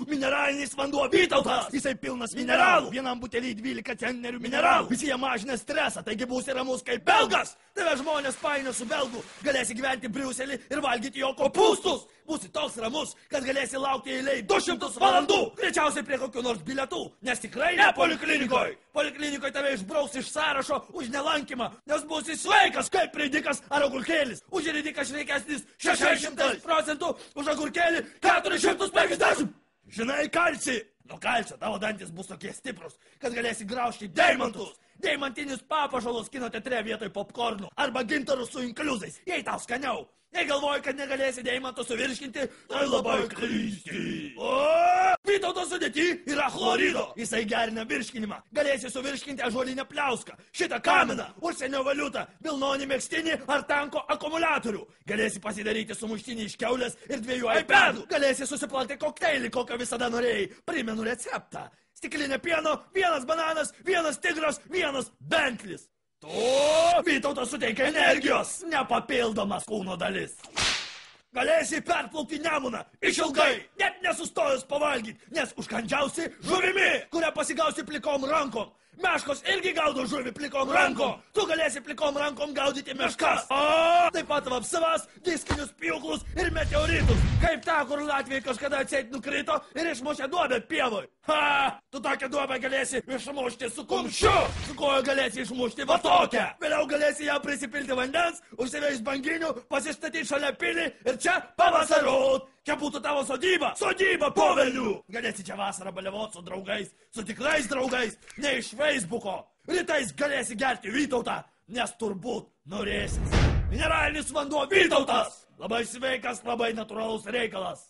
Mineralinis vanduo Vytautas. Jisai pilnas mineralų. Vienam butelį 12 centnerių mineralų. Visi jie mažina stresą, taigi būsi ramus kaip belgas. Tave žmonės painio su belgu. Galėsi gyventi Briuselį ir valgyti jo kopūstus. Būsi toks ramus, kad galėsi laukti eilėj 200 valandų. Greičiausiai prie kokių nors bilietų, nes tikrai ne poliklinikoj. Poliklinikoj tave išbrauks iš sąrašo už nelankymą, nes būsi sveikas kaip ridikas ar agurkėlis. Už ridiką sveikesnis 600%, už agurkėlį 450. Žinai kalcį? Nuo kalcio tavo dantis bus tokie stiprus, kad galėsi graužti deimantus. Deimantinius papuošalus kino teatre vietoj popkornų arba gintarus su inkliuzais, jei tau skaniau. Jei galvoji, kad negalėsi deimantų suvirškinti, tai labai klysti. O, Vytauto sudėty yra chlorido. Jisai gerina virškinimą. Galėsi suvirškinti ąžuolinę pliauską, šitą kaminą, užsienio valiutą, vilnonį megztinį ar tanko akumuliatorių. Galėsi pasidaryti sumuštinį iš kiaulės ir 2 iPadų. Galėsi susiplakti kokteilį, kokio visada norėjai. Primenu receptą. Stiklinė pieno, 1 bananas, 1 tigras, 1 Bentlis. Vytautas suteikia energijos, nepapildomas kūno dalis. Galėsi perplaukti Nemuną išilgai, net nesustojus pavalgyti, nes užkandžiausi žuvimi, kurią pasigausi plikom rankom. Meškos irgi gaudo žuvį plikom rankom. Tu galėsi plikom rankom gaudyti meškas. Taip pat vapsvas, diskinius pjūklus ir meteoritus. Kaip ta, kur Latvijai kažkada atseit nukrito ir išmušė duobę pievoj. Tu tokią duobę galėsi išmušti su kumščiu. Su koja galėsi išmušti va tokią. Vėliau galėsi ją prisipilti vandens, užsiveis banginių, pasistatyti šalia pilį ir čia pavasarot. Čia būtų tavo sodyba. Sodyba po velnių. Galėsi čia vasarą baliavot su draugais, su tikrais draugais, ne iš Facebooko. Rytais galėsi gerti Vytautą, nes turbūt norėsis. Mineralinis vanduo Vytautas. Labai sveikas, labai natūralus reikalas.